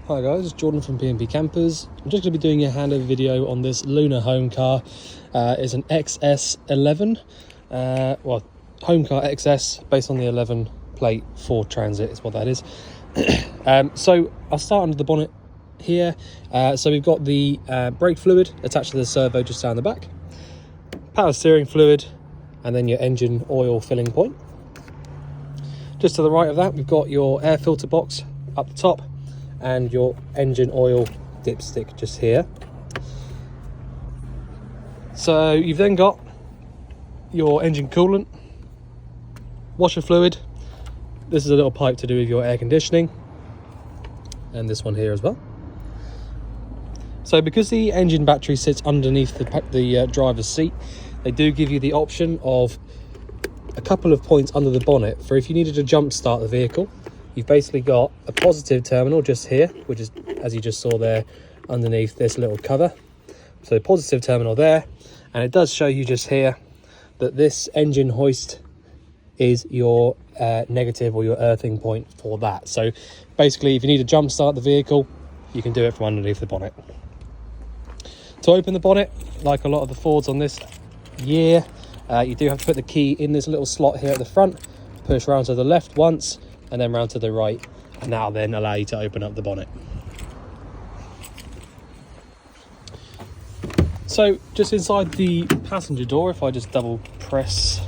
Hi guys, it's Jordan from P&P Campers. I'm just going to be doing a handover video on this Lunar Homecar. It's an XS11, Homecar XS based on the 11 plate Ford Transit is what that is. So I'll start under the bonnet here. So we've got the brake fluid attached to the servo just down the back, power steering fluid, and then your engine oil filling point. Just to the right of that, we've got your air filter box up the top and your engine oil dipstick just here. So you've then got your engine coolant, washer fluid. This is a little pipe to do with your air conditioning, and this one here as well. So because the engine battery sits underneath the driver's seat, they do give you the option of a couple of points under the bonnet for if you needed to jump start the vehicle. You've basically got a positive terminal just here, which is, as you just saw there, underneath this little cover. So positive terminal there, and it does show you just here that this engine hoist is your negative or your earthing point for that. So basically, if you need to jump start the vehicle, you can do it from underneath the bonnet. To open the bonnet, like a lot of the Fords on this year, you do have to put the key in this little slot here at the front, push around to the left once, and then round to the right, and that'll then allow you to open up the bonnet. So just inside the passenger door, if I just double press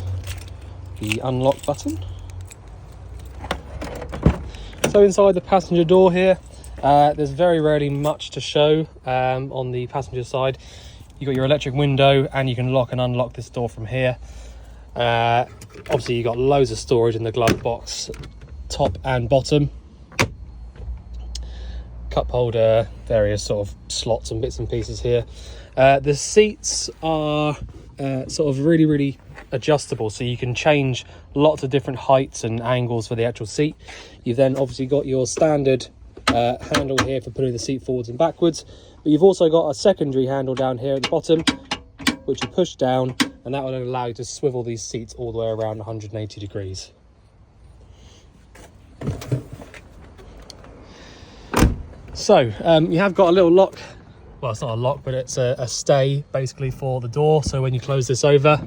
the unlock button. So inside the passenger door here, there's very rarely much to show on the passenger side. You've got your electric window, and you can lock and unlock this door from here. Obviously you've got loads of storage in the glove box, top and bottom, cup holder, various sort of slots and bits and pieces here. The seats are sort of really adjustable, so you can change lots of different heights and angles for the actual seat. You've then obviously got your standard handle here for putting the seat forwards and backwards, but you've also got a secondary handle down here at the bottom which you push down, and that will allow you to swivel these seats all the way around 180 degrees. So you have got a little lock. Well, it's not a lock, but it's a stay basically for the door. So when you close this over,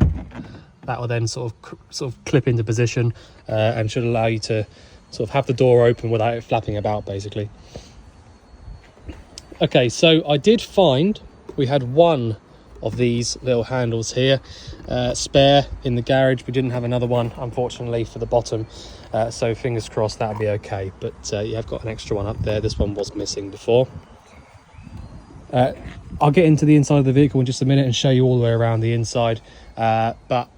that will then sort of clip into position and should allow you to sort of have the door open without it flapping about, basically. Okay, so I did find we had one of these little handles here spare in the garage. We didn't have another one, unfortunately, for the bottom. So fingers crossed that'll be okay, but you have got an extra one up there. This one was missing before. I'll get into the inside of the vehicle in just a minute and show you all the way around the inside, but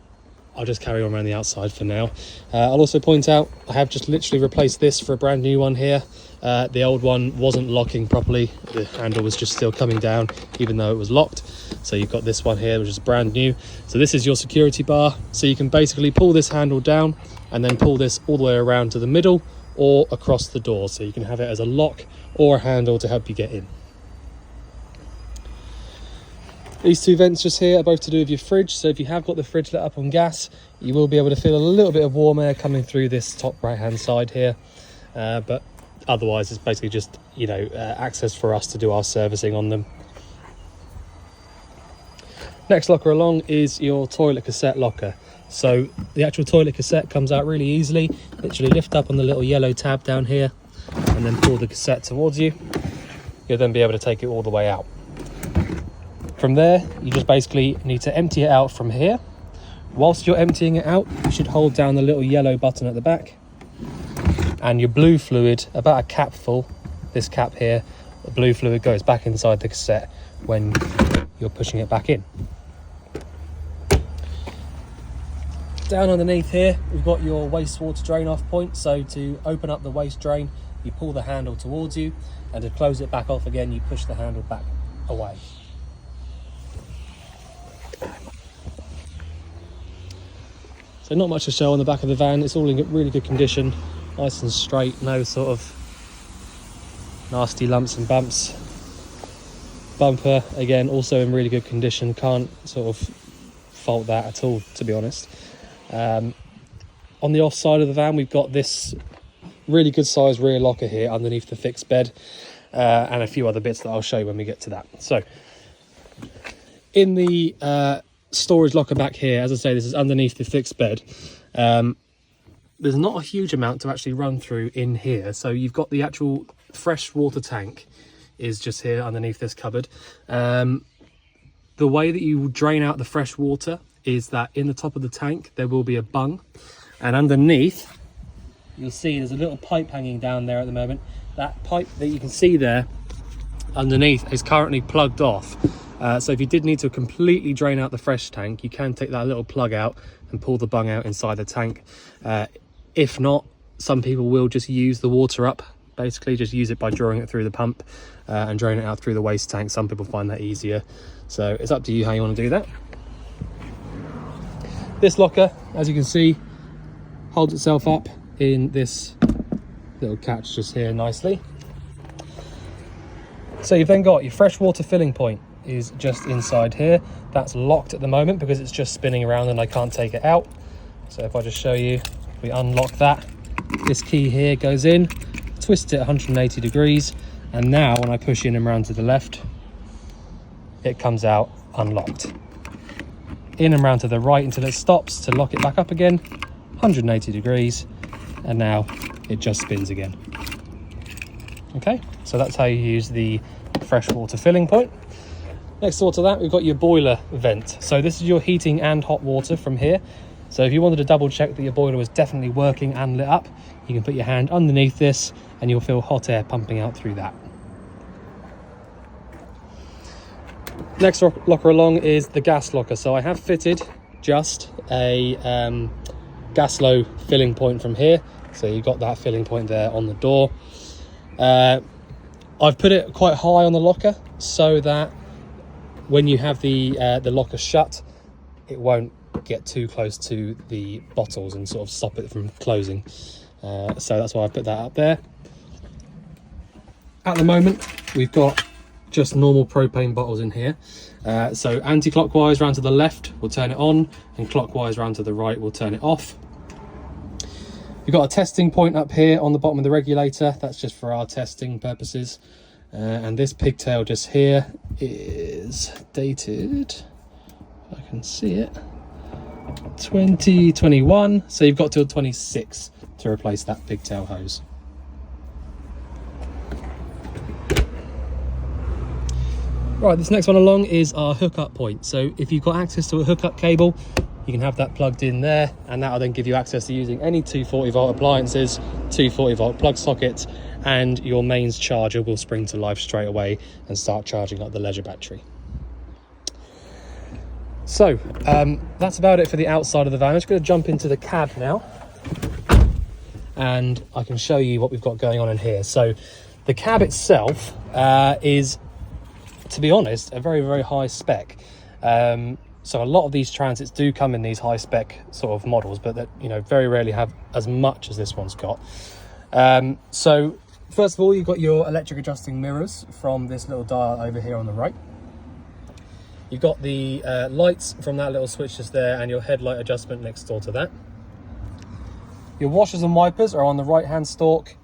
I'll just carry on around the outside for now. I'll also point out I have just literally replaced this for a brand new one here. The old one wasn't locking properly. The handle was just still coming down even though it was locked. So you've got this one here which is brand new. So this is your security bar, so you can basically pull this handle down and then pull this all the way around to the middle or across the door, so you can have it as a lock or a handle to help you get in. These two vents just here are both to do with your fridge, so if you have got the fridge lit up on gas, you will be able to feel a little bit of warm air coming through this top right hand side here, but otherwise it's basically just, you know, access for us to do our servicing on them. Next locker along is your toilet cassette locker. So the actual toilet cassette comes out really easily. Literally lift up on the little yellow tab down here and then pull the cassette towards you. You'll then be able to take it all the way out. From there, you just basically need to empty it out from here. Whilst you're emptying it out, you should hold down the little yellow button at the back, and your blue fluid, about a cap full, this cap here, the blue fluid goes back inside the cassette when you're pushing it back in. Down underneath here, we've got your wastewater drain off point. So to open up the waste drain, you pull the handle towards you, and to close it back off again, you push the handle back away. So not much to show on the back of the van. It's all in really good condition, nice and straight, no sort of nasty lumps and bumps. Bumper, again, also in really good condition. Can't sort of fault that at all, to be honest. On the off side of the van, we've got this really good sized rear locker here underneath the fixed bed. and a few other bits that I'll show you when we get to that. So in the storage locker back here, as I say, this is underneath the fixed bed. There's not a huge amount to actually run through in here. So you've got the actual fresh water tank is just here underneath this cupboard. The way that you drain out the fresh water is that in the top of the tank there will be a bung, and underneath you'll see there's a little pipe hanging down there at the moment. That pipe that you can see there underneath is currently plugged off. So if you did need to completely drain out the fresh tank, you can take that little plug out and pull the bung out inside the tank. If not, some people will just use the water up, basically just use it by drawing it through the pump and drain it out through the waste tank. Some people find that easier, so it's up to you how you want to do that. This locker, as you can see, holds itself up in this little catch just here nicely. So you've then got your freshwater filling point is just inside here. That's locked at the moment because it's just spinning around and I can't take it out. So if I just show you, we unlock that, this key here goes in, twist it 180 degrees, and now when I push in and round to the left, it comes out unlocked. In and round to the right until it stops to lock it back up again, 180 degrees, and now it just spins again. Okay, so that's how you use the freshwater filling point. Next door to that, we've got your boiler vent. So this is your heating and hot water from here. So if you wanted to double check that your boiler was definitely working and lit up, you can put your hand underneath this and you'll feel hot air pumping out through that. Next locker along is the gas locker. So I have fitted just a gas low filling point from here. So you've got that filling point there on the door. I've put it quite high on the locker so that when you have the locker shut, it won't get too close to the bottles and sort of stop it from closing. So that's why I put that up there. At the moment, we've got just normal propane bottles in here. So anti-clockwise round to the left will turn it on, and clockwise round to the right will turn it off. We've got a testing point up here on the bottom of the regulator. That's just for our testing purposes. And this pigtail just here is dated, if I can see it, 2021. So you've got till 26 to replace that pigtail hose. Right, this next one along is our hookup point. So if you've got access to a hookup cable, you can have that plugged in there, and that'll then give you access to using any 240 volt appliances, 240 volt plug sockets, and your mains charger will spring to life straight away and start charging up the leisure battery. So that's about it for the outside of the van. I'm just going to jump into the cab now, and I can show you what we've got going on in here. So the cab itself is, to be honest, a very, very high spec. So a lot of these Transits do come in these high spec sort of models, but that, you know, very rarely have as much as this one's got. So first of all, you've got your electric adjusting mirrors from this little dial over here on the right. You've got the lights from that little switch just there, and your headlight adjustment next door to that. Your washers and wipers are on the right hand stalk,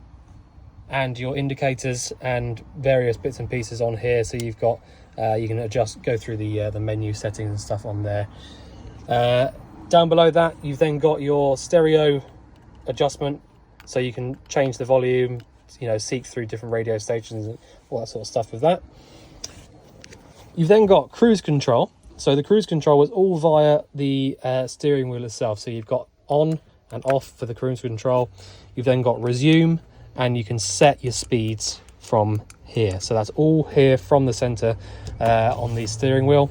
and your indicators and various bits and pieces on here. So you've got you can go through the menu settings and stuff on there. Down below that, you've then got your stereo adjustment, so you can change the volume, you know, seek through different radio stations and all that sort of stuff with that. You've then got cruise control. So the cruise control is all via the steering wheel itself. So you've got on and off for the cruise control. You've then got resume, and you can set your speeds from here. So that's all here from the center on the steering wheel.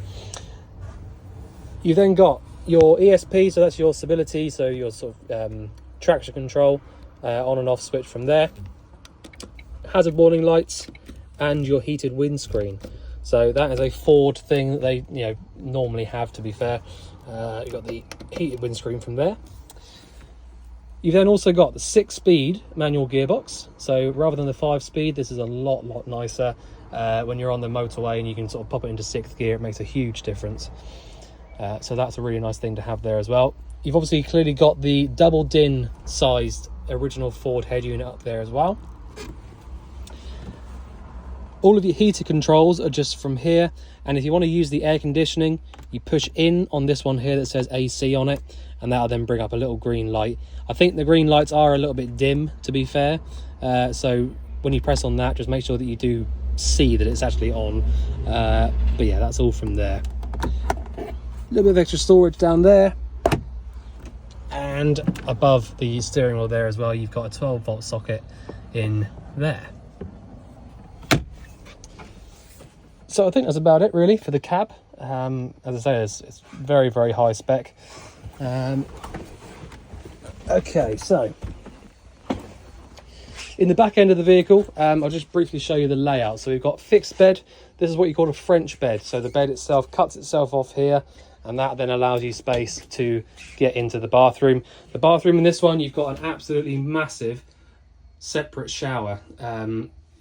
You've then got your ESP, so that's your stability, so your sort of traction control, on and off switch from there. Hazard warning lights, and your heated windscreen. So that is a Ford thing that they, you know, normally have, to be fair. You've got the heated windscreen from there. You've then also got the 6-speed manual gearbox. So rather than the 5-speed, this is a lot nicer. When you're on the motorway and you can sort of pop it into 6th gear, it makes a huge difference. So that's a really nice thing to have there as well. You've obviously clearly got the double din sized original Ford head unit up there as well. All of your heater controls are just from here, and if you want to use the air conditioning, you push in on this one here that says AC on it, and that'll then bring up a little green light. I think the green lights are a little bit dim, to be fair, so when you press on that, just make sure that you do see that it's actually on. But yeah, that's all from there. A little bit of extra storage down there, and above the steering wheel there as well, you've got a 12-volt socket in there. So I think that's about it really for the cab. As I say, it's very, very high spec. Okay, so in the back end of the vehicle, I'll just briefly show you the layout. So we've got fixed bed. This is what you call a French bed. So the bed itself cuts itself off here, and that then allows you space to get into the bathroom. The bathroom in this one, you've got an absolutely massive separate shower.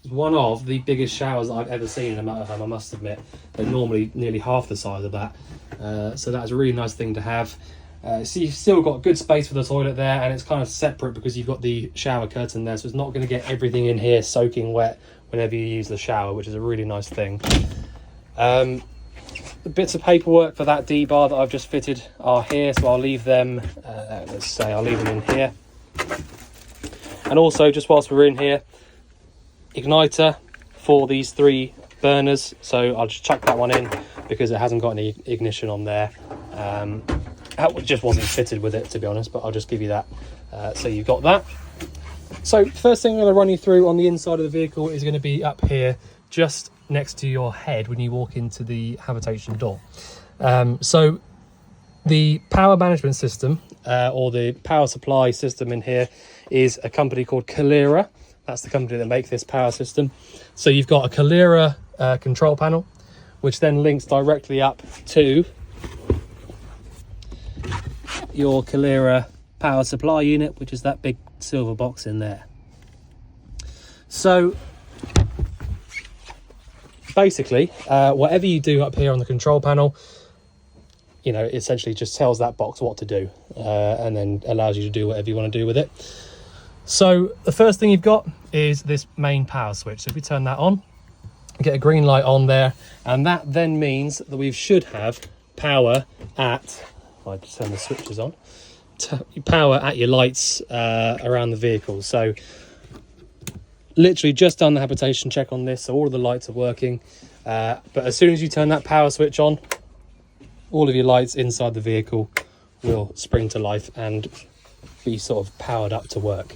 One of the biggest showers that I've ever seen in a motorhome, I must admit. They're normally nearly half the size of that. So that's a really nice thing to have. So you've still got good space for the toilet there, and it's kind of separate because you've got the shower curtain there, so it's not going to get everything in here soaking wet whenever you use the shower, which is a really nice thing. The bits of paperwork for that D-bar that I've just fitted are here, so I'll leave them, I'll leave them in here. And also, just whilst we're in here, igniter for these 3 burners, so I'll just chuck that one in because it hasn't got any ignition on there. That just wasn't fitted with it, to be honest, but I'll just give you that. So you've got that. So first thing I'm going to run you through on the inside of the vehicle is going to be up here, just next to your head when you walk into the habitation door. So the power management system, or the power supply system in here, is a company called Calera. That's the company that makes this power system. So you've got a Calera control panel, which then links directly up to your Calera power supply unit, which is that big silver box in there. So basically, whatever you do up here on the control panel, you know, essentially just tells that box what to do, and then allows you to do whatever you want to do with it. So the first thing you've got is this main power switch. So if we turn that on, get a green light on there, and that then means that we should have power at, if I just turn the switches on, power at your lights around the vehicle. So literally just done the habitation check on this, so all of the lights are working, but as soon as you turn that power switch on, all of your lights inside the vehicle will spring to life and be sort of powered up to work.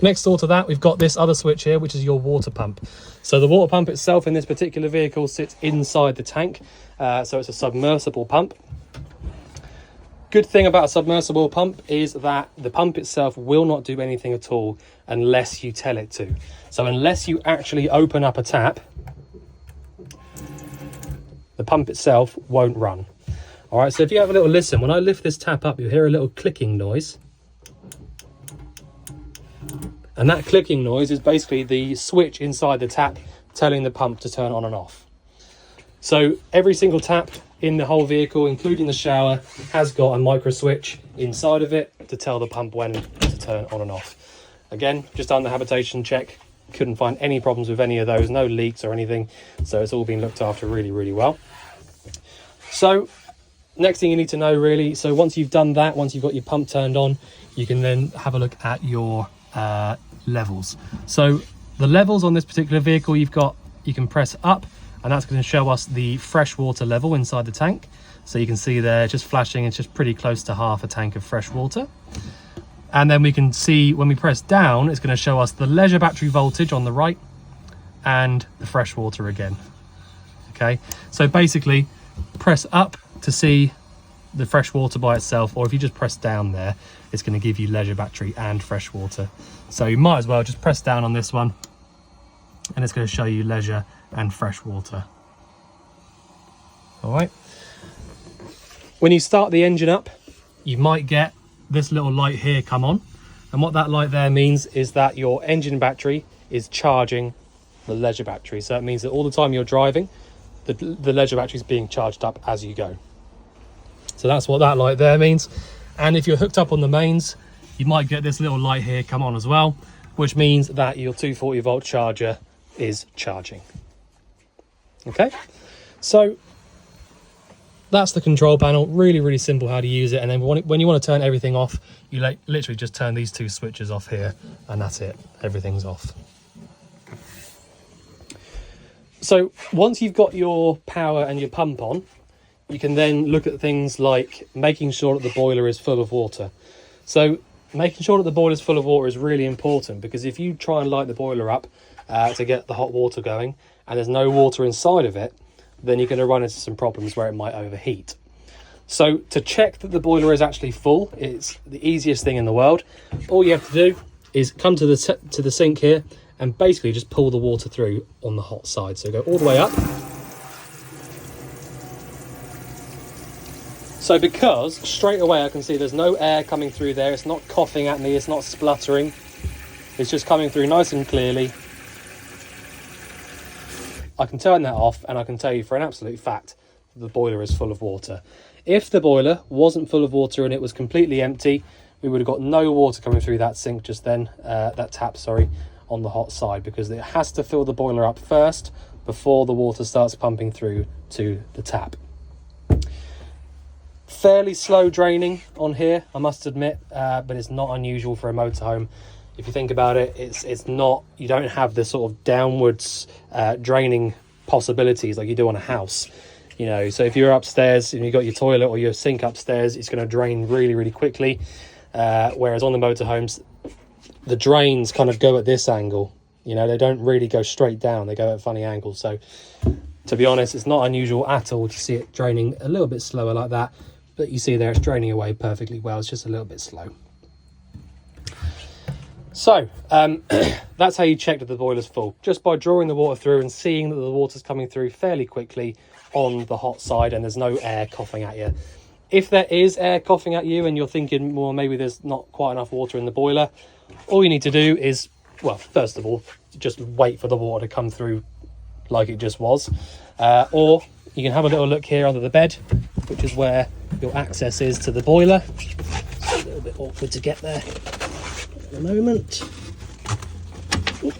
Next door to that, we've got this other switch here, which is your water pump. So the water pump itself in this particular vehicle sits inside the tank, so it's a submersible pump. Good thing about a submersible pump is that the pump itself will not do anything at all unless you tell it to. So unless you actually open up a tap, the pump itself won't run. All right, so if you have a little listen, when I lift this tap up, you'll hear a little clicking noise. And that clicking noise is basically the switch inside the tap telling the pump to turn on and off. So every single tap in the whole vehicle, including the shower, has got a micro switch inside of it to tell the pump when to turn on and off. Again, just done the habitation check, couldn't find any problems with any of those, no leaks or anything, so it's all been looked after really, really well. So next thing you need to know really, so once you've done that, once you've got your pump turned on, you can then have a look at your levels. So the levels on this particular vehicle, you can press up, and that's going to show us the fresh water level inside the tank. So you can see there just flashing, it's just pretty close to half a tank of fresh water. And then we can see when we press down, it's going to show us the leisure battery voltage on the right and the fresh water again. Okay, so basically press up to see the fresh water by itself, or if you just press down there, it's going to give you leisure battery and fresh water. So you might as well just press down on this one and it's going to show you leisure and fresh water. All right, when you start the engine up, you might get this little light here come on, and what that light there means is that your engine battery is charging the leisure battery. So it means that all the time you're driving, the leisure battery is being charged up as you go. So that's what that light there means. And if you're hooked up on the mains, you might get this little light here come on as well, which means that your 240 volt charger is charging. Okay, so that's the control panel. Really, really simple how to use it. And then when you want to turn everything off, you literally just turn these two switches off here, and that's it. Everything's off. So once you've got your power and your pump on, you can then look at things like making sure that the boiler is full of water. So making sure that the boiler is full of water is really important, because if you try and light the boiler up to get the hot water going and there's no water inside of it, then you're going to run into some problems where it might overheat. So to check that the boiler is actually full, it's the easiest thing in the world. All you have to do is come to the sink here and basically just pull the water through on the hot side. So go all the way up. So because straight away I can see there's no air coming through there, it's not coughing at me, it's not spluttering, it's just coming through nice and clearly. I can turn that off, and I can tell you for an absolute fact that the boiler is full of water. If the boiler wasn't full of water and it was completely empty, we would have got no water coming through that sink just then, that tap, sorry, on the hot side, because it has to fill the boiler up first before the water starts pumping through to the tap. Fairly slow draining on here, I must admit, but it's not unusual for a motorhome. If you think about it, it's not, you don't have the sort of downwards draining possibilities like you do on a house. You know, so if you're upstairs and you've got your toilet or your sink upstairs, it's going to drain really, really quickly. Whereas on the motorhomes, the drains kind of go at this angle. You know, they don't really go straight down, they go at funny angles. So to be honest, it's not unusual at all to see it draining a little bit slower like that. But you see there, it's draining away perfectly well. It's just a little bit slow. So that's how you check that the boiler's full, just by drawing the water through and seeing that the water's coming through fairly quickly on the hot side and there's no air coughing at you. If there is air coughing at you and you're thinking, well, maybe there's not quite enough water in the boiler, all you need to do is, well, first of all, just wait for the water to come through like it just was. Or you can have a little look here under the bed, which is where your access is to the boiler. It's a little bit awkward to get there at the moment. Oop.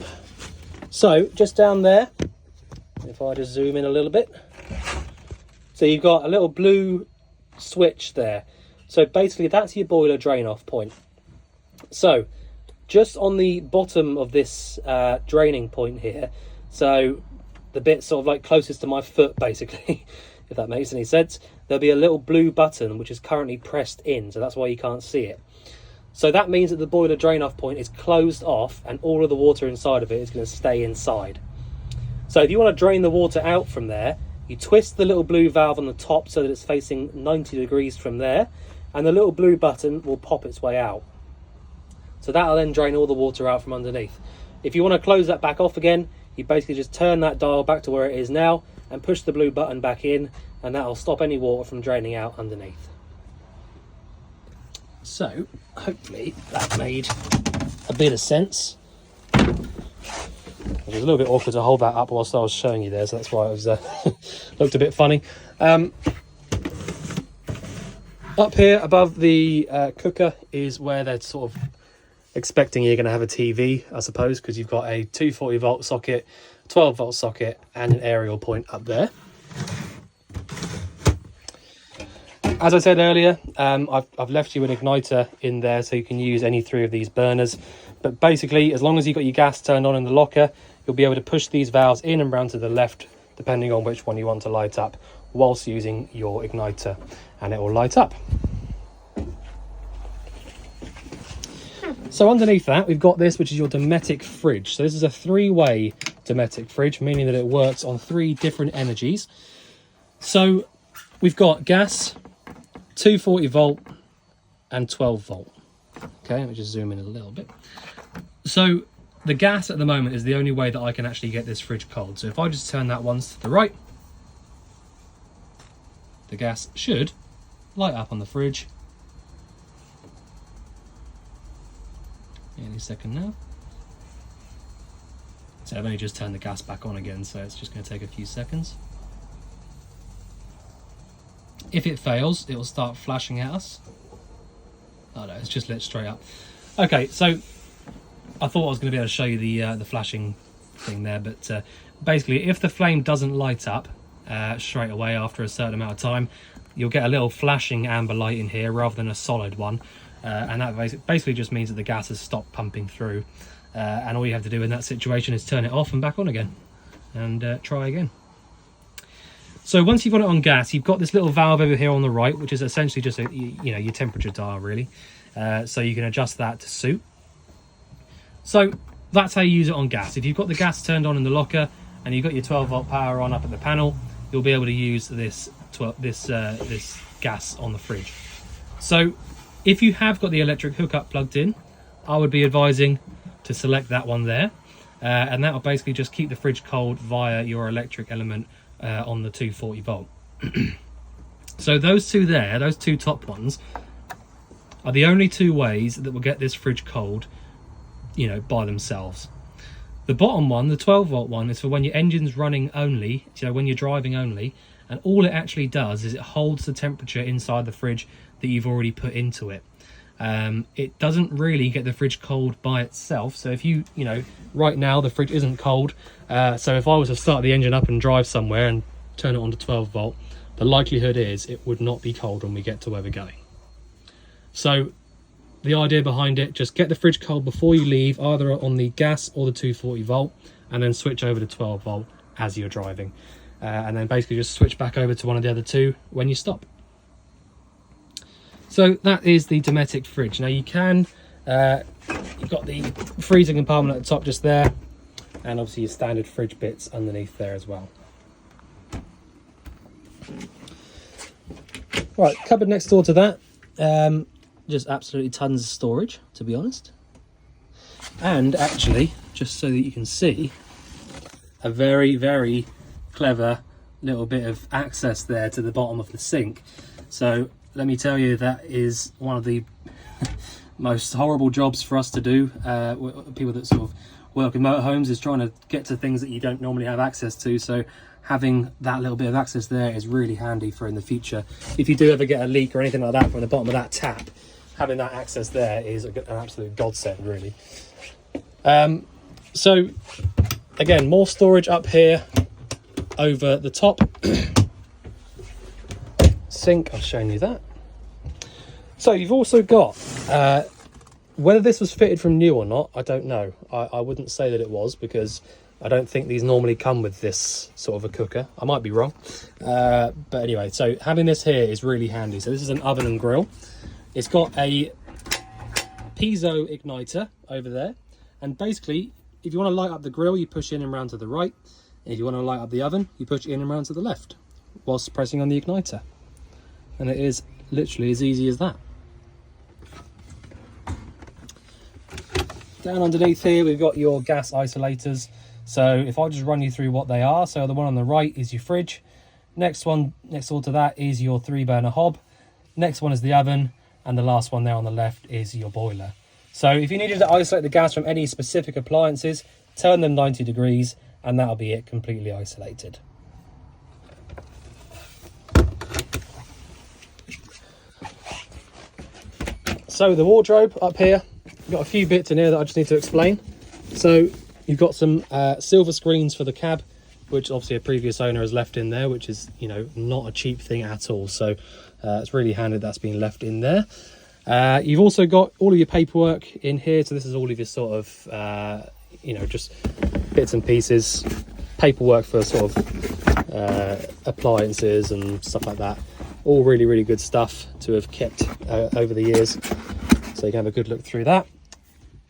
So just down there, if I just zoom in a little bit, so you've got a little blue switch there. So basically that's your boiler drain off point. So just on the bottom of this draining point here, so the bit sort of like closest to my foot basically, if that makes any sense, there'll be a little blue button which is currently pressed in, so that's why you can't see it. So that means that the boiler drain off point is closed off and all of the water inside of it is going to stay inside. So if you want to drain the water out from there, you twist the little blue valve on the top so that it's facing 90 degrees from there, and the little blue button will pop its way out. So that'll then drain all the water out from underneath. If you want to close that back off again, you basically just turn that dial back to where it is now and push the blue button back in, and that'll stop any water from draining out underneath. So hopefully that made a bit of sense. It was a little bit awkward to hold that up whilst I was showing you there, so that's why it was looked a bit funny. Up here above the cooker is where they're sort of expecting you're going to have a TV, I suppose, because you've got a 240 volt socket, 12 volt socket and an aerial point up there. As I said earlier, I've left you an igniter in there so you can use any three of these burners. But basically, as long as you've got your gas turned on in the locker, you'll be able to push these valves in and round to the left, depending on which one you want to light up, whilst using your igniter, and it will light up. So underneath that, we've got this, which is your Dometic fridge. So this is a three-way Dometic fridge, meaning that it works on 3 different energies. So we've got gas, 240 volt and 12 volt. Okay, let me just zoom in a little bit. So the gas at the moment is the only way that I can actually get this fridge cold. So if I just turn that once to the right, the gas should light up on the fridge any second now. So I've only just turned the gas back on again, so it's just going to take a few seconds. If it fails, it will start flashing at us. Oh no, it's just lit straight up. Okay, so I thought I was going to be able to show you the flashing thing there, but basically if the flame doesn't light up straight away after a certain amount of time, you'll get a little flashing amber light in here rather than a solid one, and that basically just means that the gas has stopped pumping through, and all you have to do in that situation is turn it off and back on again and try again. So once you've got it on gas, you've got this little valve over here on the right, which is essentially just your temperature dial really, so you can adjust that to suit. So that's how you use it on gas. If you've got the gas turned on in the locker and you've got your 12-volt power on up at the panel, you'll be able to use this gas on the fridge. So if you have got the electric hookup plugged in, I would be advising to select that one there, and that will basically just keep the fridge cold via your electric element on the 240 volt. So those two there, those two top ones, are the only two ways that will get this fridge cold, by themselves. The bottom one, the 12 volt one, is for when your engine's running only, when you're driving only, and all it actually does is it holds the temperature inside the fridge that you've already put into it. It doesn't really get the fridge cold by itself. So if right now the fridge isn't cold, so if I was to start the engine up and drive somewhere and turn it on to 12 volt, the likelihood is it would not be cold when we get to where we're going. So the idea behind it, just get the fridge cold before you leave, either on the gas or the 240 volt, and then switch over to 12 volt as you're driving, and then basically just switch back over to one of the other two when you stop. So that is the Dometic fridge. Now you can, you've got the freezer compartment at the top just there, and obviously your standard fridge bits underneath there as well. Right, cupboard next door to that, just absolutely tons of storage, to be honest. And actually, just so that you can see, a very, very clever little bit of access there to the bottom of the sink. So let me tell you, that is one of the most horrible jobs for us to do. People that sort of work in motorhomes, is trying to get to things that you don't normally have access to. So having that little bit of access there is really handy for in the future. If you do ever get a leak or anything like that from the bottom of that tap, having that access there is an absolute godsend, really. So again, more storage up here over the top. Sink, I've shown you that. So you've also got, whether this was fitted from new or not, I don't know. I wouldn't say that it was, because I don't think these normally come with this sort of a cooker. I might be wrong. But anyway, so having this here is really handy. So this is an oven and grill. It's got a piezo igniter over there. And basically, if you want to light up the grill, you push in and round to the right. And if you want to light up the oven, you push in and round to the left whilst pressing on the igniter. And it is literally as easy as that. Down underneath here, we've got your gas isolators. So if I just run you through what they are, so the one on the right is your fridge. Next one, next door to that, is your 3-burner hob. Next one is the oven. And the last one there on the left is your boiler. So if you needed to isolate the gas from any specific appliances, turn them 90 degrees and that'll be it, completely isolated. So the wardrobe up here, we've got a few bits in here that I just need to explain. So you've got some silver screens for the cab, which obviously a previous owner has left in there, which is, not a cheap thing at all. So it's really handy that's been left in there. You've also got all of your paperwork in here. So this is all of your sort of, just bits and pieces, paperwork for sort of appliances and stuff like that. All really, really good stuff to have kept over the years. So you can have a good look through that.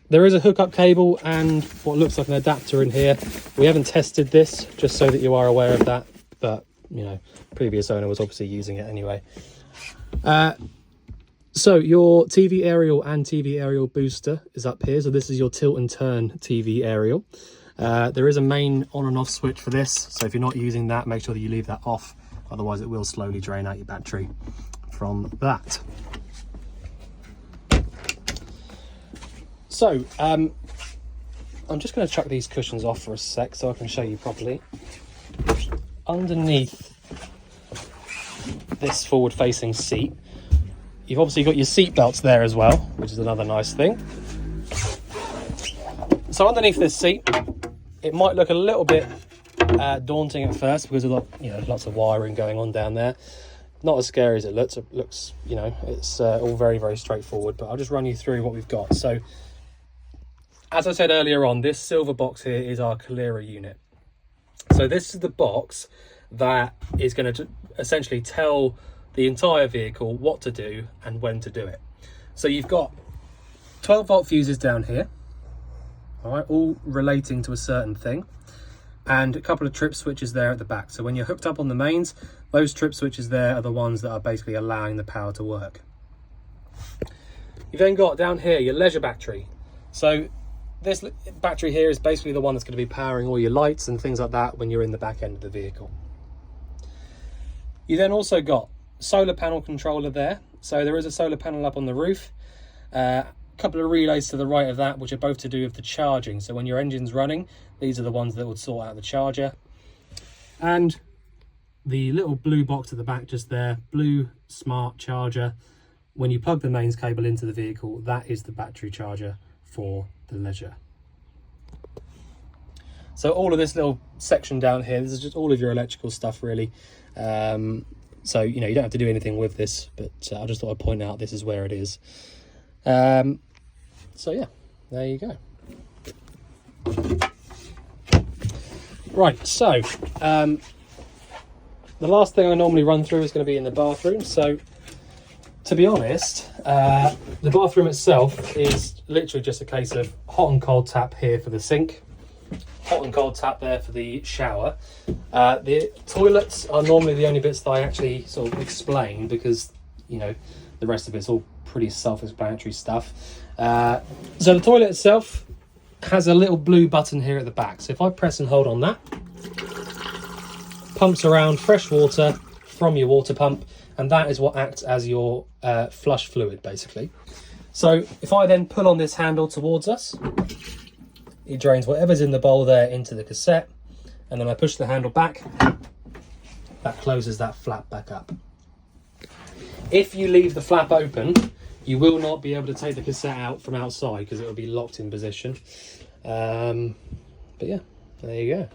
There is a hookup cable and what looks like an adapter in here. We haven't tested this, just so that you are aware of that. But, previous owner was obviously using it anyway. So your TV aerial and TV aerial booster is up here. So this is your tilt and turn TV aerial. There is a main on and off switch for this. So if you're not using that, make sure that you leave that off. Otherwise it will slowly drain out your battery from that. So I'm just going to chuck these cushions off for a sec so I can show you properly. Underneath this forward facing seat, you've obviously got your seat belts there as well, which is another nice thing. So underneath this seat, it might look a little bit daunting at first because of lots of wiring going on down there. Not as scary as it looks. It looks, it's all very, very straightforward, but I'll just run you through what we've got. So as I said earlier on, this silver box here is our Calera unit. So this is the box that is going to essentially tell the entire vehicle what to do and when to do it. So you've got 12 volt fuses down here, all right, all relating to a certain thing, and a couple of trip switches there at the back. So when you're hooked up on the mains, those trip switches there are the ones that are basically allowing the power to work. You've then got down here your leisure battery. So this battery here is basically the one that's going to be powering all your lights and things like that when you're in the back end of the vehicle. You then also got solar panel controller there. So there is a solar panel up on the roof. A couple of relays to the right of that, which are both to do with the charging. So when your engine's running, these are the ones that would sort out the charger. And the little blue box at the back just there, blue smart charger. When you plug the mains cable into the vehicle, that is the battery charger for the leisure. So all of this little section down here, this is just all of your electrical stuff really. So you don't have to do anything with this, but I just thought I'd point out this is where it is. So yeah, there you go. Right, so the last thing I normally run through is going to be in the bathroom. So to be honest, the bathroom itself is literally just a case of hot and cold tap here for the sink, hot and cold tap there for the shower. The toilets are normally the only bits that I actually sort of explain because, the rest of it's all pretty self-explanatory stuff. So the toilet itself has a little blue button here at the back. So if I press and hold on that, pumps around fresh water from your water pump, and that is what acts as your flush fluid basically. So if I then pull on this handle towards us, it drains whatever's in the bowl there into the cassette, and then I push the handle back, that closes that flap back up. If you leave the flap open, you will not be able to take the cassette out from outside because it will be locked in position. But yeah, there you go.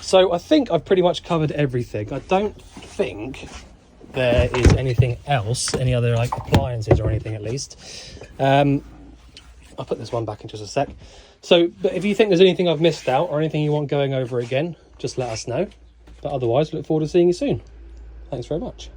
So I think I've pretty much covered everything. I don't think there is anything else, any other like appliances or anything at least. I'll put this one back in just a sec. So, but if you think there's anything I've missed out or anything you want going over again, just let us know. But otherwise, look forward to seeing you soon. Thanks very much.